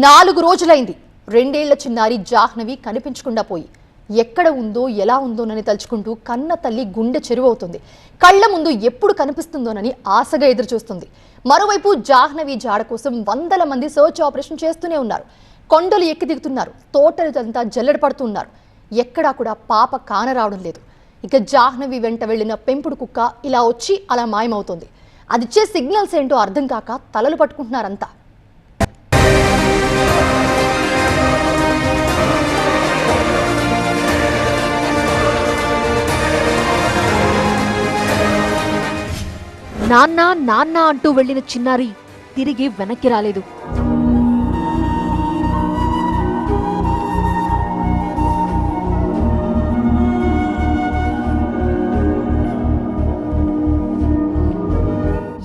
4 రోజులైంది. 2 ఏళ్ల చిన్నారి జాహ్నవి కనిపించకుండా పోయి. ఎక్కడ ఉందో ఎలా ఉందోనని తలుచుకుంటూ కన్న తల్లి గుండె చెరువవుతుంది. కళ్ళ ముందు ఎప్పుడు కనిపిస్తుందోనని ఆశగా ఎదురుచూస్తుంది. మరోవైపు జాహ్నవి జాడ కోసం వందల మంది సర్చ్ ఆపరేషన్ చేస్తూనే ఉన్నారు. కొండలు ఎక్కి దిగుతున్నారు. తోటలంతా జల్లెడ పడుతున్నారు. ఎక్కడా కూడా పాప కానరావడం లేదు. ఇక జాహ్నవి వెంట వెళ్లిన పెంపుడు కుక్క ఇలా వచ్చి అలా మాయమవుతుంది. అదిచ్చే సిగ్నల్స్ ఏంటో అర్థం కాక తలలు పట్టుకుంటున్నారంతా. నాన్న నాన్న అంటూ వెళ్లిన చిన్నారి తిరిగి వెనక్కి రాలేదు.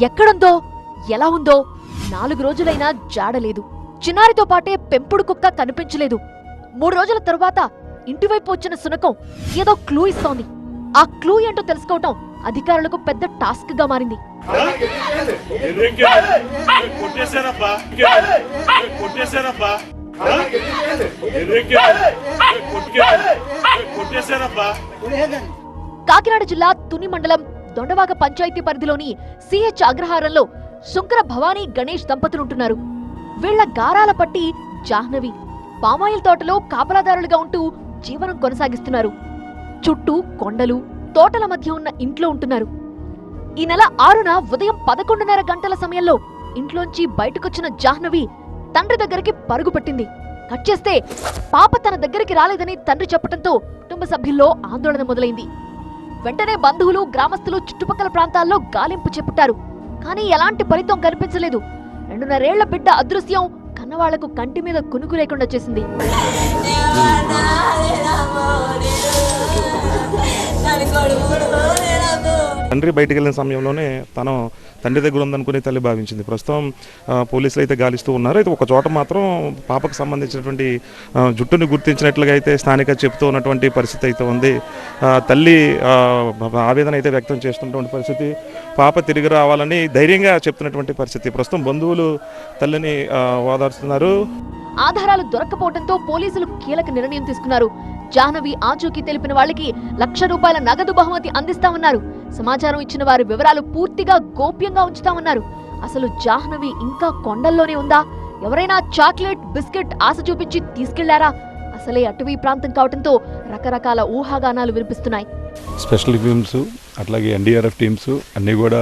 ఎక్కడుందో ఎలా ఉందో 4 రోజులైనా జాడలేదు. చిన్నారితో పాటే పెంపుడు కుక్క కనిపించలేదు. 3 రోజుల తరువాత ఇంటివైపు వచ్చిన శునకం ఏదో క్లూ ఇస్తోంది. ఆ క్లూ ఏంటో తెలుసుకోవటం అధికారులకు పెద్ద టాస్క్ గా మారింది. కాకినాడ జిల్లా తుని మండలం దొండవాగ పంచాయతీ పరిధిలోని సిహెచ్ అగ్రహారంలో శుంకర భవానీ గణేష్ దంపతులుంటున్నారు. వీళ్ల గారాల పట్టి జాహ్నవి పామాయిల్ తోటలో కాపలాదారులుగా ఉంటూ జీవనం కొనసాగిస్తున్నారు. చుట్టూ కొండలు తోటల మధ్య ఉన్న ఇంట్లో ఉంటున్నారు. ఈ నెల 6న ఉదయం 11:30 గంటల సమయంలో ఇంట్లోంచి బయటకొచ్చిన జాహ్నవి తండ్రి దగ్గరికి పరుగు పెట్టింది. కట్ చేస్తే పాప తన దగ్గరికి రాలేదని తండ్రి చెప్పడంతో కుటుంబ సభ్యుల్లో ఆందోళన మొదలైంది. వెంటనే బంధువులు గ్రామస్తులు చుట్టుపక్కల ప్రాంతాల్లో గాలింపు చేపట్టారు. కానీ ఎలాంటి ఫలితం కనిపించలేదు. 2.5 ఏళ్ల బిడ్డ అదృశ్యం కన్నవాళ్లకు కంటి మీద కునుకు లేకుండా చేసింది. తండ్రి బయటికి వెళ్ళిన సమయంలోనే తను తండ్రి దగ్గర ఉందనుకుని తల్లి భావించింది. ప్రస్తుతం పోలీసులు అయితే గాలిస్తూ ఉన్నారు. అయితే ఒక చోట మాత్రం పాపకు సంబంధించినటువంటి జుట్టుని గుర్తించినట్లుగా అయితే స్థానిక చెప్తూ ఉన్నటువంటి పరిస్థితి అయితే ఉంది. తల్లి ఆవేదన అయితే వ్యక్తం చేస్తున్నటువంటి పరిస్థితి. పాప తిరిగి రావాలని ధైర్యంగా చెప్తున్నటువంటి పరిస్థితి. ప్రస్తుతం బంధువులు తల్లిని ఓదార్స్తున్నారు. ఆధారాలు దొరక్కపోవడంతో పోలీసులు కీలక నిర్ణయం తీసుకున్నారు. జాహ్నవి ఆచూకీ తెలిపిన వాళ్ళకి ₹1,00,000 నగదు బహుమతి అందిస్తామన్నారు. సమాచారం ఇచ్చిన వారి వివరాలు పూర్తిగా గోప్యంగా ఉంచుతామన్నారు. అసలు జాహ్నవి ఇంకా కొండల్లోనే ఉందా? ఎవరైనా చాక్లెట్ బిస్కెట్ ఆశ చూపించి తీసుకెళ్లారా? అసలే అటవీ ప్రాంతం కావడంతో రకరకాల ఊహాగానాలు వినిపిస్తున్నాయి. స్పెషల్ టీమ్స్ అట్లాగే ఎన్డీఆర్ఎఫ్ టీమ్స్ అన్నీ కూడా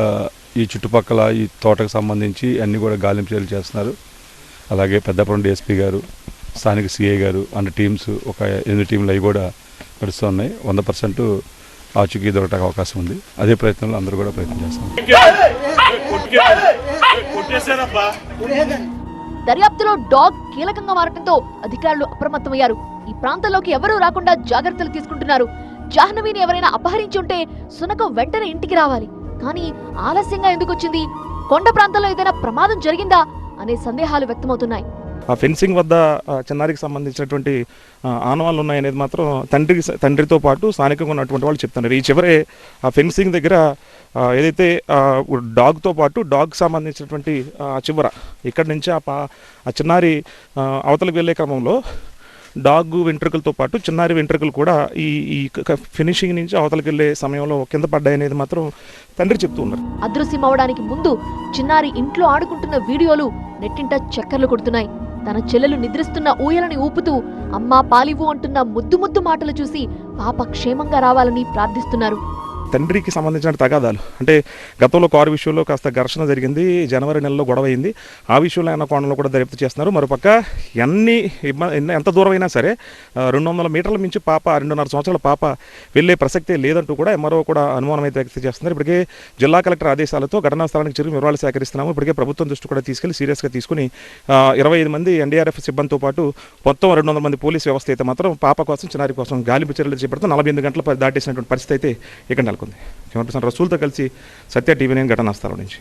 ఈ చుట్టుపక్కల ఈ తోటకు సంబంధించి అన్నీ కూడా గాలింపు చర్యలు చేస్తున్నారు. అలాగే పెద్దపురం డిఎస్పీ గారు, స్థానిక సిఐ గారు అన్న టీమ్స్ ఒక 8 టీంలు అవి కూడా నడుస్తూ ఉన్నాయి. 100% ఆచూకీ దొరకడానికి అవకాశం ఉంది. అదే ప్రయత్నంలో అందరూ కూడా ప్రయత్నం చేస్తాం. దర్యాప్తులో డాగ్ కీలకంగా మారటంతో అధికారులు అప్రమత్తమయ్యారు. ఈ ప్రాంతంలోకి ఎవరూ రాకుండా జాగ్రత్తలు తీసుకుంటున్నారు. జాహ్నవిని ఎవరైనా అపహరించి ఉంటే శునకం వెంటనే ఇంటికి రావాలి. కానీ ఆలస్యంగా ఎందుకు వచ్చింది? కొండ ప్రాంతంలో ఏదైనా ప్రమాదం జరిగిందా అనే సందేహాలు వ్యక్తమవుతున్నాయి. ఆ ఫెన్సింగ్ వద్ద చిన్నారికి సంబంధించినటువంటి ఆనవాళ్ళు ఉన్నాయనేది మాత్రం తండ్రితో పాటు స్థానికంగా ఉన్నటువంటి వాళ్ళు చెప్తున్నారు. ఈ చివరే ఆ ఫెన్సింగ్ దగ్గర ఏదైతే డాగ్తో పాటు డాగ్ సంబంధించినటువంటి చివర ఇక్కడి నుంచి ఆ చిన్నారి అవతలకు వెళ్ళే క్రమంలో డాగ్ వెంట్రుకలతో పాటు చిన్నారి వెంట్రుకలు కూడా ఈ ఫినిషింగ్ నుంచి అవతలకి వెళ్ళే సమయంలో కింద పడ్డాయనేది మాత్రం తండ్రి చెప్తూ ఉన్నారు. అదృశ్యం అవడానికి ముందు చిన్నారి ఇంట్లో ఆడుకుంటున్న వీడియోలు నెట్టింట చక్కర్లు కొడుతున్నాయి. తన చెల్లెలు నిద్రిస్తున్న ఊయలని ఊపుతూ అమ్మా పాలివు అంటున్న ముద్దు మాటలు చూసి పాప క్షేమంగా రావాలని ప్రార్థిస్తున్నారు. తండ్రికి సంబంధించిన తగాదాలు అంటే గతంలో కారు విషయంలో కాస్త ఘర్షణ జరిగింది. జనవరి నెలలో గొడవ అయింది. ఆ విషయంలో ఆయన కోణంలో కూడా దర్యాప్తు చేస్తున్నారు. మరోపక్క ఎంత దూరం అయినా సరే 200 మీటర్ల మించి పాప 2.5 సంవత్సరాల పాప వెళ్ళే ప్రసక్తే లేదంటూ కూడా మరో కూడా అనుమానం అయితే వ్యక్తం చేస్తున్నారు. ఇప్పటికే జిల్లా కలెక్టర్ ఆదేశాలతో ఘటనా స్థలానికి చేరి వివరాలు సేకరిస్తున్నాము. ఇప్పటికే ప్రభుత్వం దృష్టి కూడా తీసుకెళ్లి సీరియస్గా తీసుకుని 25 మంది ఎన్డీఆర్ఎఫ్ సిబ్బందితో పాటు మొత్తం 200 మంది పోలీస్ వ్యవస్థ అయితే మాత్రం పాప కోసం చిన్నారి కోసం గాలింపు చర్యలు చేపడుతూ 48 గంటలు దాటేసినటువంటి పరిస్థితి అయితే ఇక్కడ నెలకొంది. కెమెరా పర్సన్ రసూల్తో కలిసి సత్య టీవీ 9 ఘటనా స్థలం నుంచి.